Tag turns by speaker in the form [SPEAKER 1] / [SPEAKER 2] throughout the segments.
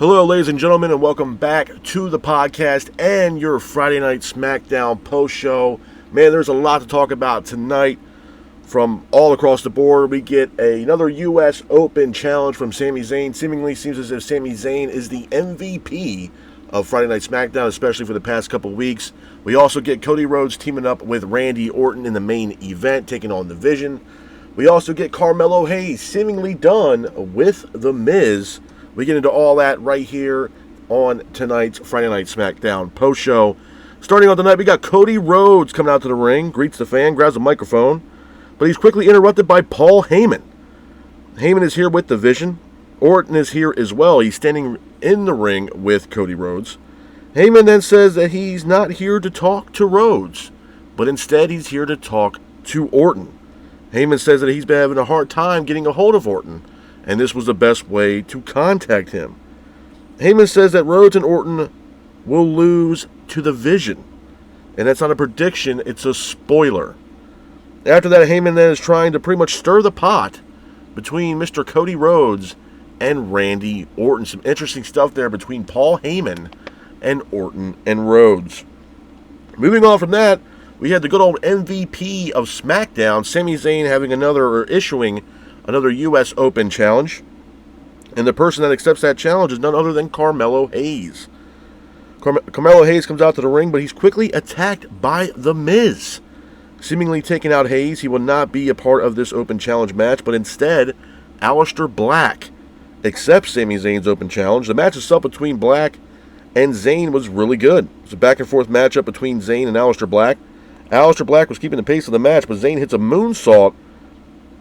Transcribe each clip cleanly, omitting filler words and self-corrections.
[SPEAKER 1] Hello, ladies and gentlemen, and welcome back to the podcast and your Friday Night Smackdown post-show. Man, there's a lot to talk about tonight from all across the board. We get another U.S. Open challenge from Sami Zayn. Seemingly seems as if Sami Zayn is the MVP of Friday Night Smackdown, especially for the past couple weeks. We also get Cody Rhodes teaming up with Randy Orton in the main event, taking on The Vision. We also get Carmelo Hayes seemingly done with The Miz. We get into all that right here on tonight's Friday Night Smackdown post-show. Starting on tonight, we got Cody Rhodes coming out to the ring, greets the fan, grabs a microphone, but he's quickly interrupted by Paul Heyman. Heyman is here with The Vision. Orton is here as well. He's standing in the ring with Cody Rhodes. Heyman then says that he's not here to talk to Rhodes, but instead he's here to talk to Orton. Heyman says that he's been having a hard time getting a hold of Orton, and this was the best way to contact him. Heyman says that Rhodes and Orton will lose to The Vision. And that's not a prediction, it's a spoiler. After that, Heyman then is trying to pretty much stir the pot between Mr. Cody Rhodes and Randy Orton. Some interesting stuff there between Paul Heyman and Orton and Rhodes. Moving on from that, we had the good old MVP of SmackDown, Sami Zayn, issuing another U.S. Open challenge. And the person that accepts that challenge is none other than Carmelo Hayes. Carmelo Hayes comes out to the ring, but he's quickly attacked by The Miz. Seemingly taking out Hayes, he will not be a part of this Open Challenge match, but instead, Aleister Black accepts Sami Zayn's Open Challenge. The match itself between Black and Zayn was really good. It was a back-and-forth matchup between Zayn and Aleister Black. Aleister Black was keeping the pace of the match, but Zayn hits a moonsault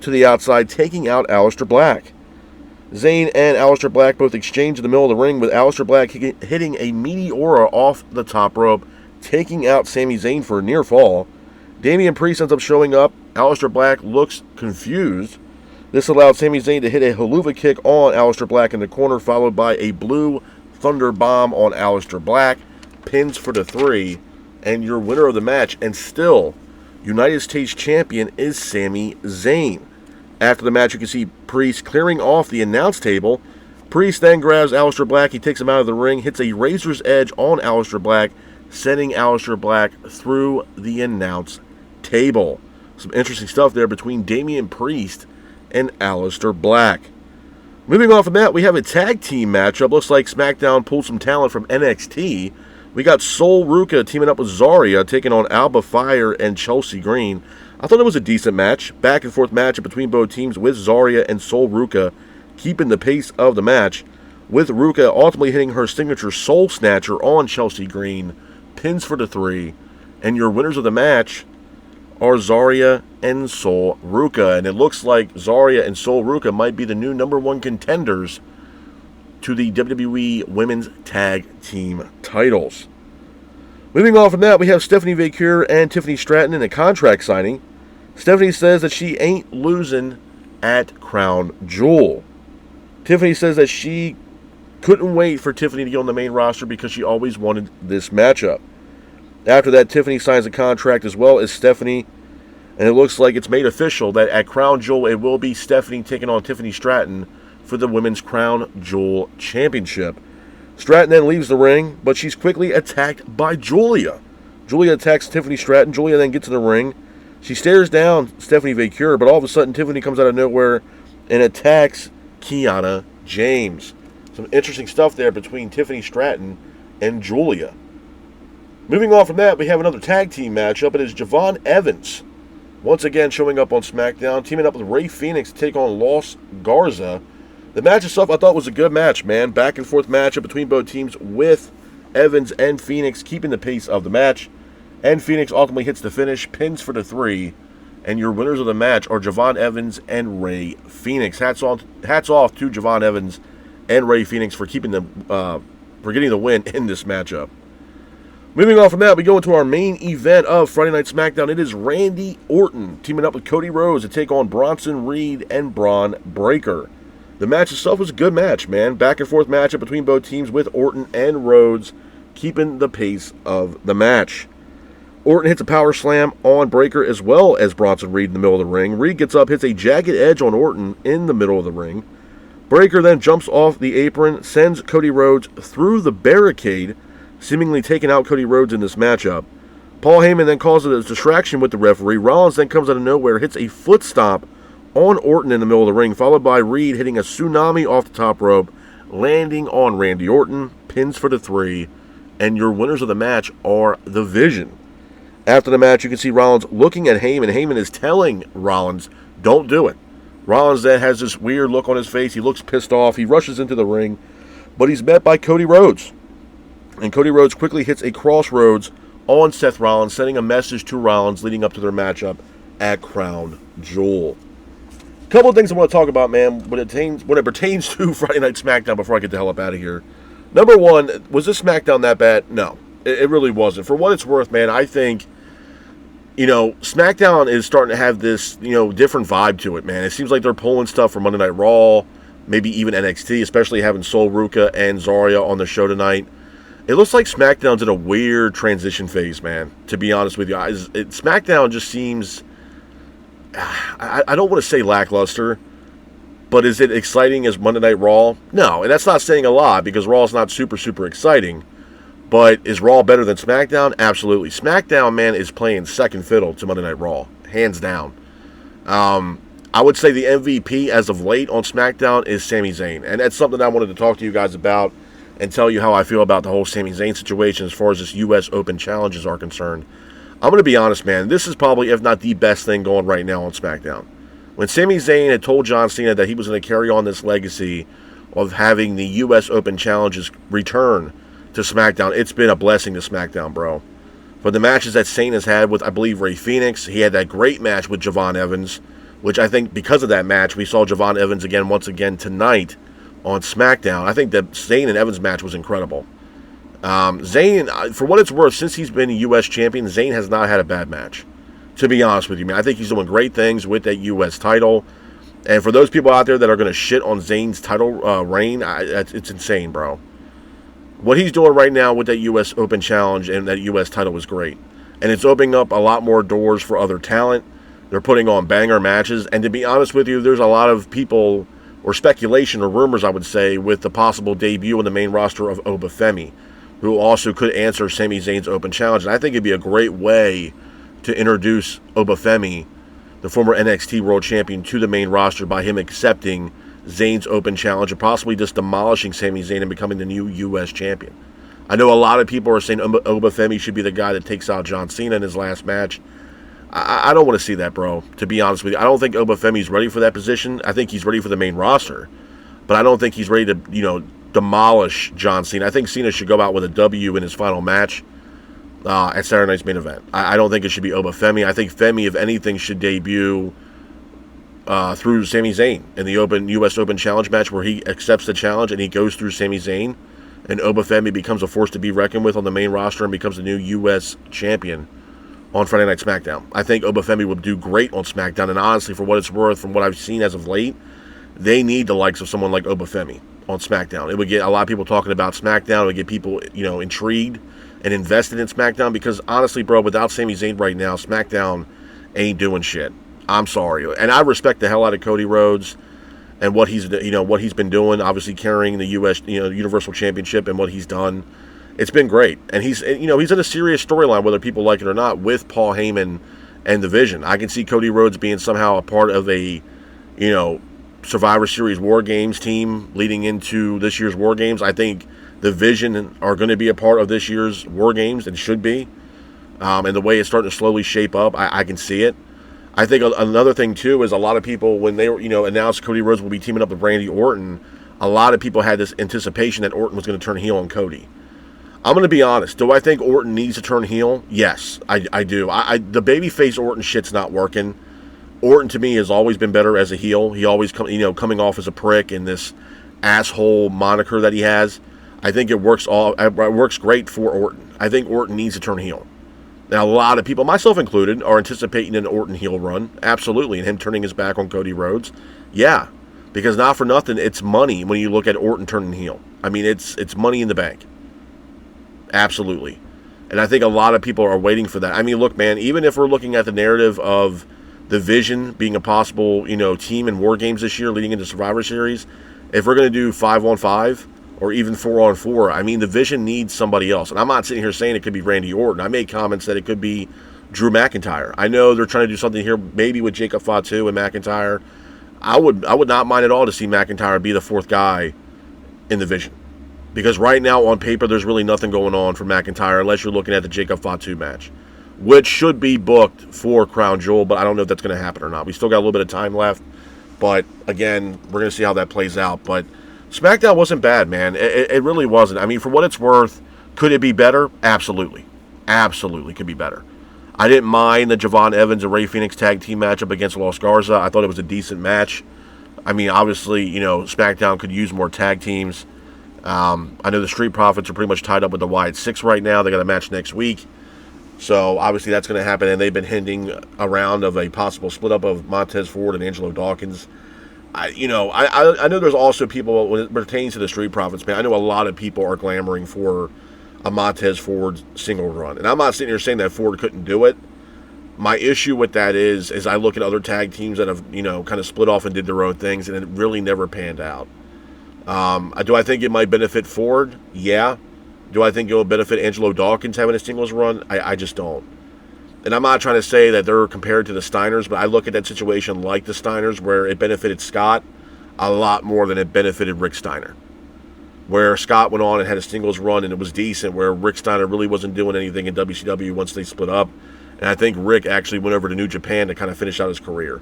[SPEAKER 1] to the outside, taking out Aleister Black. Zayn and Aleister Black both exchange in the middle of the ring, with Aleister Black hitting a Meteora off the top rope, taking out Sami Zayn for a near fall. Damian Priest ends up showing up. Aleister Black looks confused. This allowed Sami Zayn to hit a haluva kick on Aleister Black in the corner, followed by a blue thunder bomb on Aleister Black. Pins for the 3, and your winner of the match, and still United States champion, is Sami Zayn. After the match, you can see Priest clearing off the announce table. Priest then grabs Aleister Black. He takes him out of the ring, hits a razor's edge on Aleister Black, sending Aleister Black through the announce table. Some interesting stuff there between Damian Priest and Aleister Black. Moving on from that, we have a tag team matchup. Looks like SmackDown pulled some talent from NXT. We got Sol Ruca teaming up with Zarya, taking on Alba Fire and Chelsea Green. I thought it was a decent match. Back and forth matchup between both teams, with Zarya and Sol Ruca keeping the pace of the match, with Ruca ultimately hitting her signature Soul Snatcher on Chelsea Green. Pins for the 3. And your winners of the match are Zarya and Sol Ruca. And it looks like Zarya and Sol Ruca might be the new #1 contenders to the WWE Women's Tag Team titles. Moving on from that, we have Stephanie Vaquer and Tiffany Stratton in a contract signing. Stephanie says that she ain't losing at Crown Jewel. Tiffany says that she couldn't wait for Tiffany to get on the main roster because she always wanted this matchup. After that, Tiffany signs a contract as well as Stephanie, and it looks like it's made official that at Crown Jewel it will be Stephanie taking on Tiffany Stratton for the Women's Crown Jewel Championship. Stratton then leaves the ring, but she's quickly attacked by Julia. Julia attacks Tiffany Stratton. Julia then gets in the ring. She stares down Stephanie Vaquer, but all of a sudden Tiffany comes out of nowhere and attacks Kiana James. Some interesting stuff there between Tiffany Stratton and Julia. Moving on from that, we have another tag team matchup. It is Javon Evans once again showing up on SmackDown, teaming up with Rey Fenix to take on Los Garza. The match itself I thought was a good match, man. Back and forth matchup between both teams, with Evans and Fenix keeping the pace of the match. And Fenix ultimately hits the finish, pins for the 3. And your winners of the match are Javon Evans and Rey Fenix. Hats off to Javon Evans and Rey Fenix for getting the win in this matchup. Moving on from that, we go into our main event of Friday Night SmackDown. It is Randy Orton teaming up with Cody Rhodes to take on Bronson Reed and Braun Breaker. The match itself was a good match, man. Back and forth matchup between both teams, with Orton and Rhodes keeping the pace of the match. Orton hits a power slam on Breaker as well as Bronson Reed in the middle of the ring. Reed gets up, hits a jagged edge on Orton in the middle of the ring. Breakker then jumps off the apron, sends Cody Rhodes through the barricade, seemingly taking out Cody Rhodes in this matchup. Paul Heyman then causes a distraction with the referee. Rollins then comes out of nowhere, hits a foot stomp on Orton in the middle of the ring, followed by Reed hitting a tsunami off the top rope, landing on Randy Orton, pins for the 3, and your winners of the match are The Vision. After the match, you can see Rollins looking at Heyman. Heyman is telling Rollins, don't do it. Rollins then has this weird look on his face. He looks pissed off. He rushes into the ring, but he's met by Cody Rhodes. And Cody Rhodes quickly hits a crossroads on Seth Rollins, sending a message to Rollins leading up to their matchup at Crown Jewel. A couple of things I want to talk about, man, when it pertains to Friday Night SmackDown before I get the hell up out of here. Number one, was this SmackDown that bad? No, it really wasn't. For what it's worth, man, I think, SmackDown is starting to have this, different vibe to it, man. It seems like they're pulling stuff from Monday Night Raw, maybe even NXT, especially having Sol Ruca and Zarya on the show tonight. It looks like SmackDown's in a weird transition phase, man, to be honest with you. SmackDown just seems, I don't want to say lackluster, but is it exciting as Monday Night Raw? No, and that's not saying a lot because Raw is not super, super exciting. But is Raw better than SmackDown? Absolutely. SmackDown, man, is playing second fiddle to Monday Night Raw, hands down. I would say the MVP as of late on SmackDown is Sami Zayn, and that's something I wanted to talk to you guys about and tell you how I feel about the whole Sami Zayn situation as far as this U.S. Open challenges are concerned. I'm going to be honest, man. This is probably, if not the best thing going right now on SmackDown. When Sami Zayn had told John Cena that he was going to carry on this legacy of having the U.S. Open challenges return to SmackDown, it's been a blessing to SmackDown, bro. For the matches that Zayn has had with, I believe, Rey Fenix, he had that great match with Javon Evans, which I think because of that match, we saw Javon Evans once again tonight on SmackDown. I think that Zayn and Evans match was incredible. Zayn, for what it's worth, since he's been a U.S. champion, Zayn has not had a bad match. To be honest with you, man, I think he's doing great things with that U.S. title. And for those people out there that are going to shit on Zayn's title reign, it's insane, bro. What he's doing right now with that U.S. Open Challenge and that U.S. title was great. And it's opening up a lot more doors for other talent. They're putting on banger matches. And to be honest with you, there's a lot of people, or speculation, or rumors, I would say, with the possible debut on the main roster of Obafemi, who also could answer Sami Zayn's Open Challenge. And I think it'd be a great way to introduce Obafemi, the former NXT World Champion, to the main roster by him accepting Zayn's Open Challenge and possibly just demolishing Sami Zayn and becoming the new U.S. Champion. I know a lot of people are saying Obafemi should be the guy that takes out John Cena in his last match. I don't want to see that, bro, to be honest with you. I don't think Obafemi's ready for that position. I think he's ready for the main roster. But I don't think he's ready to, demolish John Cena. I think Cena should go out with a W in his final match at Saturday Night's Main Event. I don't think it should be Obafemi. I think Femi, if anything, should debut through Sami Zayn in the U.S. Open Challenge match where he accepts the challenge and he goes through Sami Zayn, and Obafemi becomes a force to be reckoned with on the main roster and becomes the new U.S. champion on Friday Night SmackDown. I think Obafemi would do great on SmackDown, and honestly, for what it's worth, from what I've seen as of late, they need the likes of someone like Obafemi on SmackDown. It would get a lot of people talking about SmackDown. It would get people, intrigued and invested in SmackDown because, honestly, bro, without Sami Zayn right now, SmackDown ain't doing shit. I'm sorry. And I respect the hell out of Cody Rhodes and what he's been doing, obviously carrying the U.S., Universal Championship and what he's done. It's been great. And he's in a serious storyline, whether people like it or not, with Paul Heyman and The Vision. I can see Cody Rhodes being somehow a part of a, Survivor Series War Games team leading into this year's War Games. I think The Vision are going to be a part of this year's War Games and should be. And the way it's starting to slowly shape up, I can see it. I think another thing, too, is a lot of people, when they announced Cody Rhodes will be teaming up with Randy Orton, a lot of people had this anticipation that Orton was going to turn heel on Cody. I'm going to be honest. Do I think Orton needs to turn heel? Yes, I do. The babyface Orton shit's not working. Orton, to me, has always been better as a heel. He always coming off as a prick and this asshole moniker that he has. I think it works great for Orton. I think Orton needs to turn heel. Now, a lot of people, myself included, are anticipating an Orton heel run. Absolutely. And him turning his back on Cody Rhodes. Yeah. Because not for nothing, it's money when you look at Orton turning heel. I mean, it's money in the bank. Absolutely. And I think a lot of people are waiting for that. I mean, look, man, even if we're looking at the narrative of The Vision being a possible, team in War Games this year leading into Survivor Series, if we're going to do 5-on-5 or even 4-on-4, I mean, the division needs somebody else. And I'm not sitting here saying it could be Randy Orton. I made comments that it could be Drew McIntyre. I know they're trying to do something here, maybe with Jacob Fatu and McIntyre. I would not mind at all to see McIntyre be the fourth guy in the division. Because right now, on paper, there's really nothing going on for McIntyre unless you're looking at the Jacob Fatu match, which should be booked for Crown Jewel, but I don't know if that's going to happen or not. We still got a little bit of time left, but again, we're going to see how that plays out. But SmackDown wasn't bad, man. It really wasn't. I mean, for what it's worth, could it be better? Absolutely. Absolutely could be better. I didn't mind the Javon Evans and Rey Fenix tag team matchup against Los Garza. I thought it was a decent match. I mean, obviously, SmackDown could use more tag teams. I know the Street Profits are pretty much tied up with the Wyatt Six right now. They got a match next week. So, obviously, that's going to happen. And they've been hinting around of a possible split up of Montez Ford and Angelo Dawkins. I know there's also people, when it pertains to the Street Profits, man, I know a lot of people are clamoring for a Montez Ford single run. And I'm not sitting here saying that Ford couldn't do it. My issue with that is I look at other tag teams that have, kind of split off and did their own things, and it really never panned out. Do I think it might benefit Ford? Yeah. Do I think it will benefit Angelo Dawkins having a singles run? I just don't. And I'm not trying to say that they're compared to the Steiners, but I look at that situation like the Steiners, where it benefited Scott a lot more than it benefited Rick Steiner. Where Scott went on and had a singles run and it was decent, where Rick Steiner really wasn't doing anything in WCW once they split up. And I think Rick actually went over to New Japan to kind of finish out his career.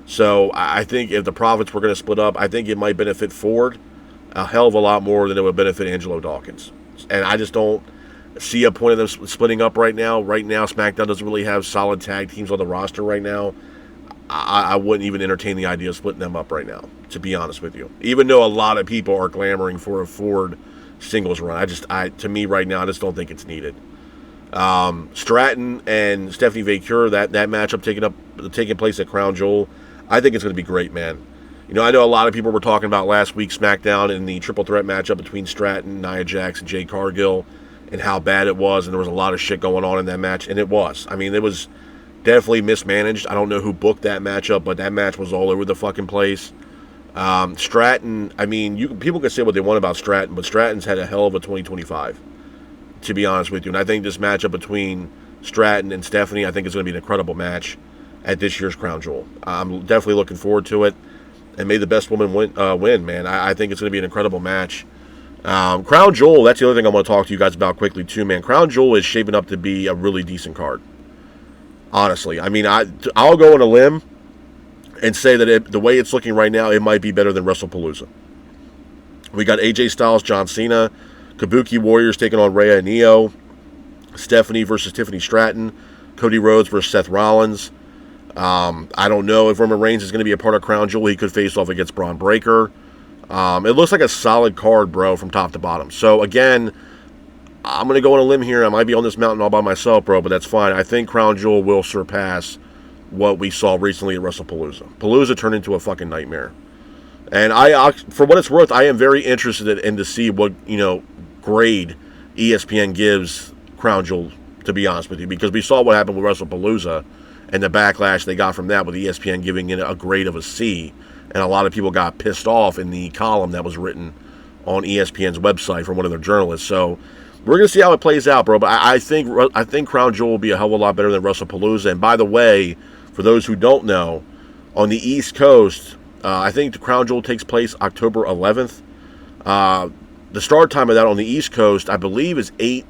[SPEAKER 1] So I think if the Profits were going to split up, I think it might benefit Ford a hell of a lot more than it would benefit Angelo Dawkins. And I just don't see a point of them splitting up right now. Right now, SmackDown doesn't really have solid tag teams on the roster right now. I wouldn't even entertain the idea of splitting them up right now, to be honest with you. Even though a lot of people are clamoring for a Ford singles run. To me right now, I just don't think it's needed. Stratton and Stephanie Vacure, that matchup taking place at Crown Jewel, I think it's going to be great, man. I know a lot of people were talking about last week's SmackDown and the triple threat matchup between Stratton, Nia Jax, and Jade Cargill, and how bad it was, and there was a lot of shit going on in that match, and it was. I mean, it was definitely mismanaged. I don't know who booked that matchup, but that match was all over the fucking place. Stratton, I mean, people can say what they want about Stratton, but Stratton's had a hell of a 2025, to be honest with you. And I think this matchup between Stratton and Stephanie, I think is going to be an incredible match at this year's Crown Jewel. I'm definitely looking forward to it. And may the best woman win, man. I think it's going to be an incredible match. Crown Jewel, that's the other thing I want to talk to you guys about quickly, too, man. Crown Jewel is shaping up to be a really decent card. Honestly. I mean, I'll go on a limb and say that the way it's looking right now, it might be better than WrestlePalooza. We got AJ Styles, John Cena, Kabuki Warriors taking on Rhea and Io, Stephanie versus Tiffany Stratton, Cody Rhodes versus Seth Rollins. I don't know if Roman Reigns is going to be a part of Crown Jewel. He could face off against Braun Breaker. It looks like a solid card, bro, from top to bottom. So, again, I'm going to go on a limb here. I might be on this mountain all by myself, bro, but that's fine. I think Crown Jewel will surpass what we saw recently at WrestlePalooza. Palooza turned into a fucking nightmare. And for what it's worth, I am very interested in to see what, grade ESPN gives Crown Jewel, to be honest with you, because we saw what happened with WrestlePalooza and the backlash they got from that with ESPN giving it a grade of a C. And a lot of people got pissed off in the column that was written on ESPN's website from one of their journalists. So we're going to see how it plays out, bro. But I think Crown Jewel will be a hell of a lot better than WrestlePalooza. And by the way, for those who don't know, on the East Coast, I think the Crown Jewel takes place October 11th. The start time of that on the East Coast, I believe, is 8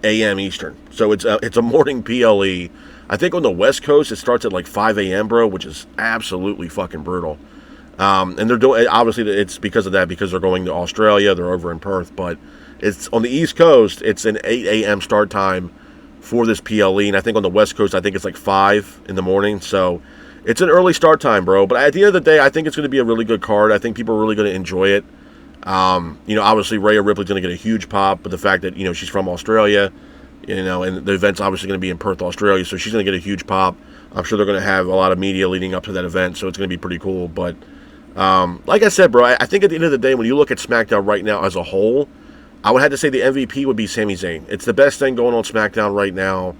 [SPEAKER 1] a.m. Eastern. So it's a morning PLE. I think on the West Coast, it starts at like 5 a.m., bro, which is absolutely fucking brutal. And they're doing, obviously, it's because of that, because they're going to Australia. They're over in Perth. But it's on the East Coast, it's an 8 a.m. start time for this PLE. And I think on the West Coast, I think it's like 5 in the morning. So it's an early start time, bro. But at the end of the day, I think it's going to be a really good card. I think people are really going to enjoy it. Obviously, Rhea Ripley's going to get a huge pop. But the fact that, she's from Australia, and the event's obviously going to be in Perth, Australia. So she's going to get a huge pop. I'm sure they're going to have a lot of media leading up to that event. So it's going to be pretty cool. But like I said, bro, I think at the end of the day, when you look at SmackDown right now as a whole, I would have to say the MVP would be Sami Zayn. It's the best thing going on SmackDown right now.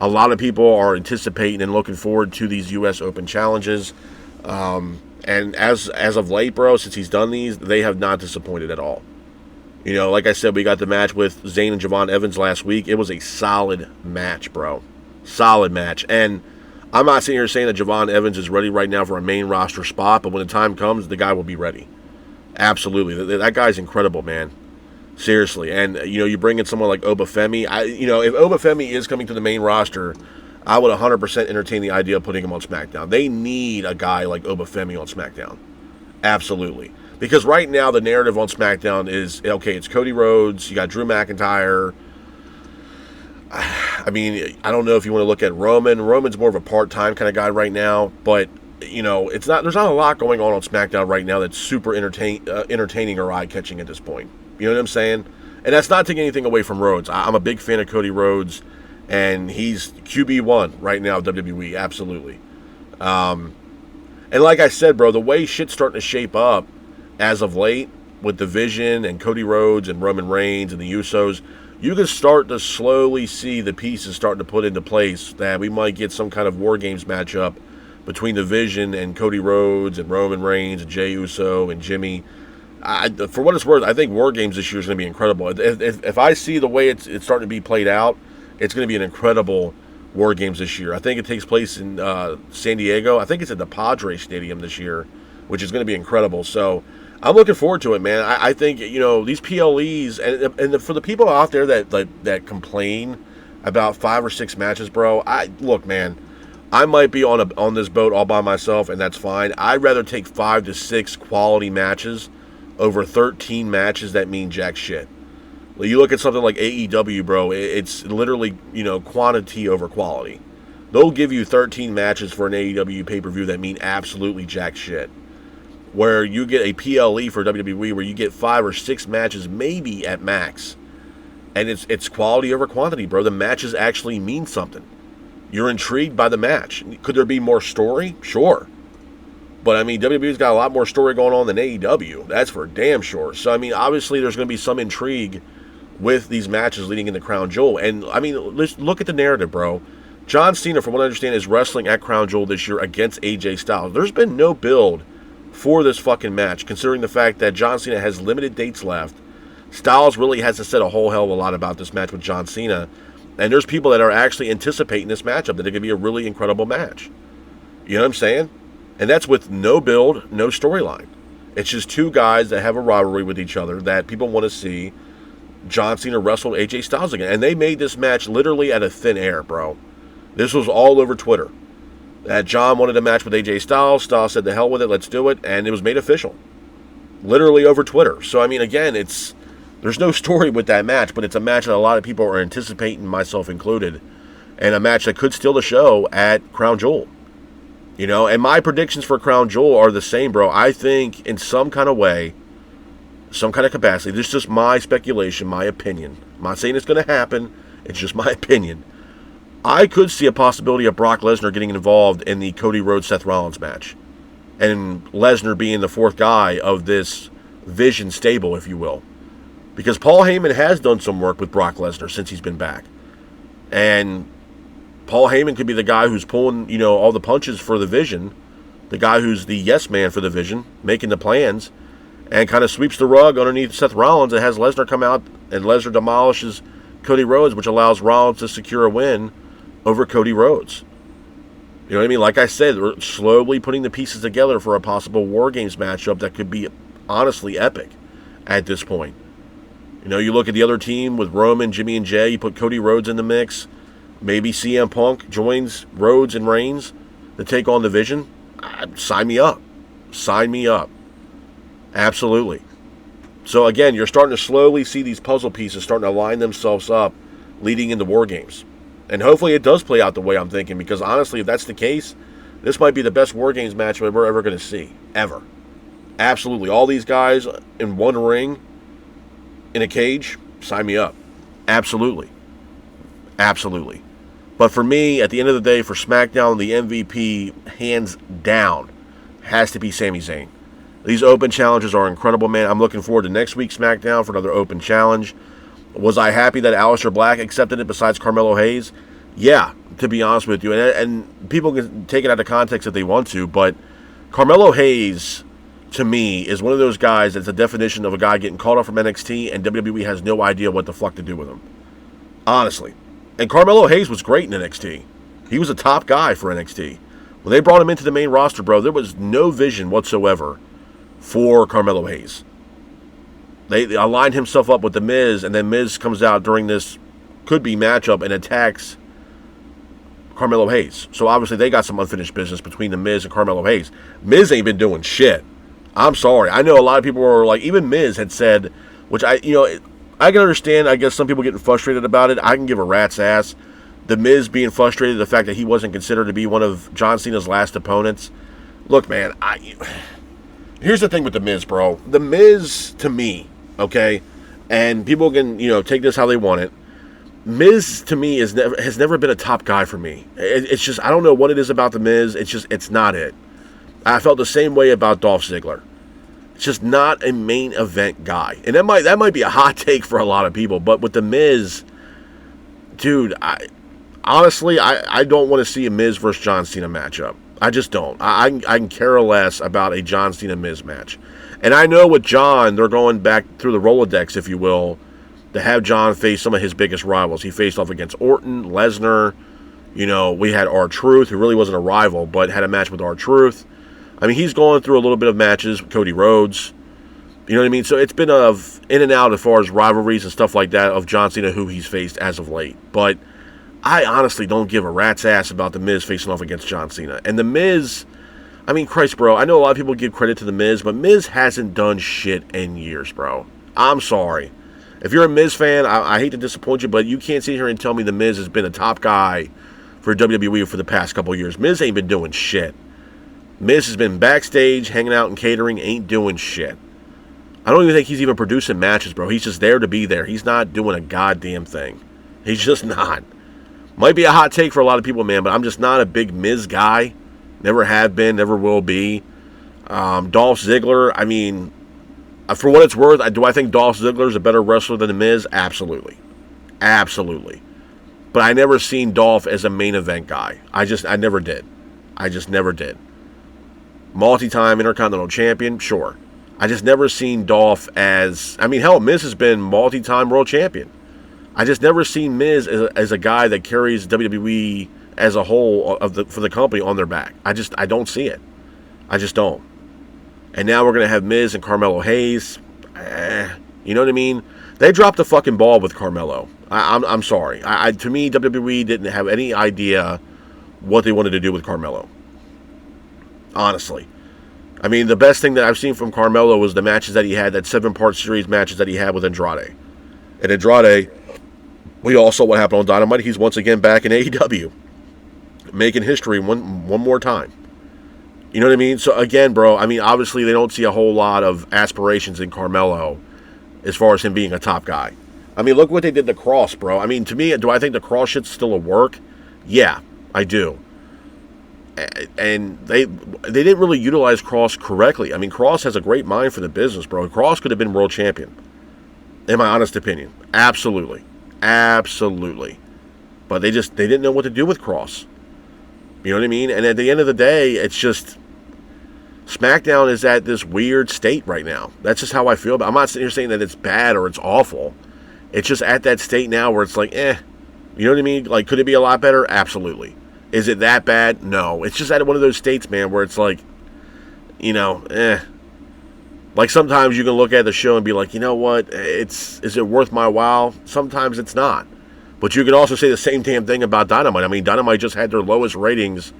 [SPEAKER 1] A lot of people are anticipating and looking forward to these U.S. Open challenges. And And as of late, bro, since he's done these, they have not disappointed at all. You know, like I said, we got the match with Zayn and Javon Evans last week. It was a solid match, bro. Solid match. And I'm not sitting here saying that Javon Evans is ready right now for a main roster spot, but when the time comes, the guy will be ready. Absolutely. That guy's incredible, man. Seriously. And, you know, you bring in someone like Obafemi. If Obafemi is coming to the main roster, I would 100% entertain the idea of putting him on SmackDown. They need a guy like Obafemi on SmackDown. Absolutely. Because right now, the narrative on SmackDown is, okay, it's Cody Rhodes, you got Drew McIntyre. I mean, I don't know if you want to look at Roman. Roman's more of a part-time kind of guy right now, but, you know, there's not a lot going on SmackDown right now that's super entertaining or eye-catching at this point. You know what I'm saying? And that's not taking anything away from Rhodes. I'm a big fan of Cody Rhodes, and he's QB1 right now, WWE, absolutely. And like I said, bro, the way shit's starting to shape up as of late with the Vision and Cody Rhodes and Roman Reigns and the Usos, you can start to slowly see the pieces starting to put into place that we might get some kind of War Games matchup between the Vision and Cody Rhodes and Roman Reigns and Jey Uso and Jimmy. For what it's worth, I think War Games this year is going to be incredible. If I see the way it's starting to be played out, it's going to be an incredible War Games this year. I think it takes place in San Diego. I think it's at the Padres Stadium this year, which is going to be incredible. So I'm looking forward to it, man. I think, you know, these PLEs, and for the people out there that complain about 5 or 6 matches, bro, look, man, I might be on this boat all by myself, and that's fine. I'd rather take 5 to 6 quality matches over 13 matches that mean jack shit. You look at something like AEW, bro, it's literally, you know, quantity over quality. They'll give you 13 matches for an AEW pay-per-view that mean absolutely jack shit. Where you get a PLE for WWE where you get 5 or 6 matches maybe at max. And it's quality over quantity, bro. The matches actually mean something. You're intrigued by the match. Could there be more story? Sure. But, I mean, WWE's got a lot more story going on than AEW. That's for damn sure. So, I mean, obviously there's going to be some intrigue with these matches leading into Crown Jewel. And, I mean, let's look at the narrative, bro. John Cena, from what I understand, is wrestling at Crown Jewel this year against AJ Styles. There's been no build for this fucking match, considering the fact that John Cena has limited dates left. Styles really hasn't said a whole hell of a lot about this match with John Cena. And there's people that are actually anticipating this matchup, that it could be a really incredible match. You know what I'm saying? And that's with no build, no storyline. It's just two guys that have a rivalry with each other that people want to see John Cena wrestle AJ Styles again. And they made this match literally out of thin air, bro. This was all over Twitter. That John wanted a match with AJ Styles. Styles said, the hell with it, let's do it. And it was made official. Literally over Twitter. So, I mean, again, there's no story with that match, but it's a match that a lot of people are anticipating, myself included. And a match that could steal the show at Crown Jewel. You know, and my predictions for Crown Jewel are the same, bro. I think in some kind of way, some kind of capacity, this is just my speculation, my opinion. I'm not saying it's going to happen. It's just my opinion. I could see a possibility of Brock Lesnar getting involved in the Cody Rhodes-Seth Rollins match. And Lesnar being the fourth guy of this Vision stable, if you will. Because Paul Heyman has done some work with Brock Lesnar since he's been back. And Paul Heyman could be the guy who's pulling, you know, all the punches for the Vision. The guy who's the yes man for the Vision, making the plans. And kind of sweeps the rug underneath Seth Rollins and has Lesnar come out, and Lesnar demolishes Cody Rhodes, which allows Rollins to secure a win over Cody Rhodes. You know what I mean? Like I said, we're slowly putting the pieces together for a possible War Games matchup that could be honestly epic at this point. You know, you look at the other team with Roman, Jimmy, and Jey, you put Cody Rhodes in the mix. Maybe CM Punk joins Rhodes and Reigns to take on the Vision. Sign me up. Sign me up. Absolutely. So again, you're starting to slowly see these puzzle pieces starting to line themselves up leading into War Games. And hopefully it does play out the way I'm thinking, because honestly, if that's the case, this might be the best War Games match we're ever going to see. Ever. Absolutely. All these guys in one ring, in a cage, sign me up. Absolutely. Absolutely. But for me, at the end of the day, for SmackDown, the MVP, hands down, has to be Sami Zayn. These open challenges are incredible, man. I'm looking forward to next week's SmackDown for another open challenge. Was I happy that Aleister Black accepted it besides Carmelo Hayes? Yeah, to be honest with you. And people can take it out of context if they want to, but Carmelo Hayes, to me, is one of those guys that's the definition of a guy getting called up from NXT and WWE has no idea what the fuck to do with him. Honestly. And Carmelo Hayes was great in NXT. He was a top guy for NXT. When they brought him into the main roster, bro, there was no vision whatsoever for Carmelo Hayes. They aligned himself up with The Miz, and then Miz comes out during this could-be matchup and attacks Carmelo Hayes. So obviously they got some unfinished business between The Miz and Carmelo Hayes. Miz ain't been doing shit. I'm sorry. I know a lot of people were like, even Miz had said, which I can understand. I guess some people getting frustrated about it. I can give a rat's ass. The Miz being frustrated, the fact that he wasn't considered to be one of John Cena's last opponents. Look, man, here's the thing with The Miz, bro. The Miz, to me, okay, and people can, take this how they want it. Miz, to me, has never been a top guy for me. It's just, I don't know what it is about The Miz. It's not it. I felt the same way about Dolph Ziggler. It's just not a main event guy. And that might be a hot take for a lot of people, but with The Miz, dude, honestly, I don't want to see a Miz versus John Cena matchup. I just don't. I can care less about a John Cena-Miz match. And I know with John, they're going back through the Rolodex, if you will, to have John face some of his biggest rivals. He faced off against Orton, Lesnar. We had R-Truth, who really wasn't a rival, but had a match with R-Truth. I mean, he's going through a little bit of matches with Cody Rhodes. You know what I mean? So it's been in and out as far as rivalries and stuff like that of John Cena, who he's faced as of late. But I honestly don't give a rat's ass about The Miz facing off against John Cena. And The Miz, I mean, Christ, bro, I know a lot of people give credit to The Miz, but Miz hasn't done shit in years, bro. I'm sorry. If you're a Miz fan, I hate to disappoint you, but you can't sit here and tell me The Miz has been a top guy for WWE for the past couple of years. Miz ain't been doing shit. Miz has been backstage, hanging out and catering, ain't doing shit. I don't even think he's even producing matches, bro. He's just there to be there. He's not doing a goddamn thing. He's just not. Might be a hot take for a lot of people, man, but I'm just not a big Miz guy. Never have been, never will be. Dolph Ziggler, I mean, for what it's worth, do I think Dolph Ziggler is a better wrestler than The Miz? Absolutely. Absolutely. But I never seen Dolph as a main event guy. I never did. I just never did. Multi-time Intercontinental Champion, sure. I just never seen Dolph as, I mean, hell, Miz has been multi-time World Champion. I just never seen Miz as a guy that carries WWE as a whole for the company on their back. I don't see it. I just don't. And now we're going to have Miz and Carmelo Hayes. You know what I mean? They dropped the fucking ball with Carmelo. I'm sorry. To me, WWE didn't have any idea what they wanted to do with Carmelo. Honestly. I mean, the best thing that I've seen from Carmelo was the matches that he had, that 7-part series matches that he had with Andrade. And Andrade, we all saw what happened on Dynamite. He's once again back in AEW. Making history one more time. You know what I mean? So, again, bro, I mean, obviously they don't see a whole lot of aspirations in Carmelo as far as him being a top guy. I mean, look what they did to Cross, bro. I mean, to me, do I think the Cross shit's still a work? Yeah, I do. And they didn't really utilize Cross correctly. I mean, Cross has a great mind for the business, bro. Cross could have been world champion, in my honest opinion. Absolutely. Absolutely. But they didn't know what to do with Cross. You know what I mean? And at the end of the day, it's just, SmackDown is at this weird state right now. That's just how I feel about it. I'm not sitting here saying that it's bad or it's awful. It's just at that state now where it's like, You know what I mean? Like, could it be a lot better? Absolutely. Is it that bad? No. It's just at one of those states, man, where it's like, Like, sometimes you can look at the show and be like, you know what? Is it worth my while? Sometimes it's not. But you can also say the same damn thing about Dynamite. I mean, Dynamite just had their lowest ratings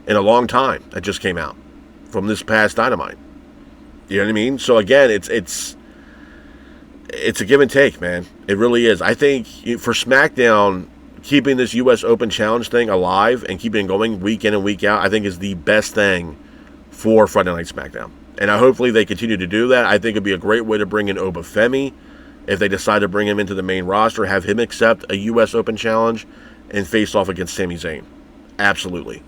[SPEAKER 1] in a long time that just came out from this past Dynamite. You know what I mean? So, again, it's a give and take, man. It really is. I think for SmackDown, keeping this U.S. Open Challenge thing alive and keeping it going week in and week out, I think is the best thing for Friday Night SmackDown. And hopefully they continue to do that. I think it'd be a great way to bring in Obafemi. If they decide to bring him into the main roster, have him accept a U.S. Open Challenge and face off against Sami Zayn. Absolutely.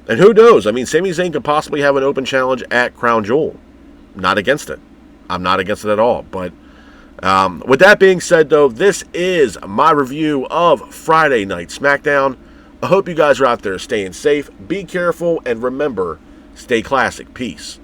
[SPEAKER 1] And who knows? I mean, Sami Zayn could possibly have an open challenge at Crown Jewel. Not against it. I'm not against it at all. But with that being said, though, this is my review of Friday Night SmackDown. I hope you guys are out there staying safe. Be careful. And remember, Stay classic. Peace.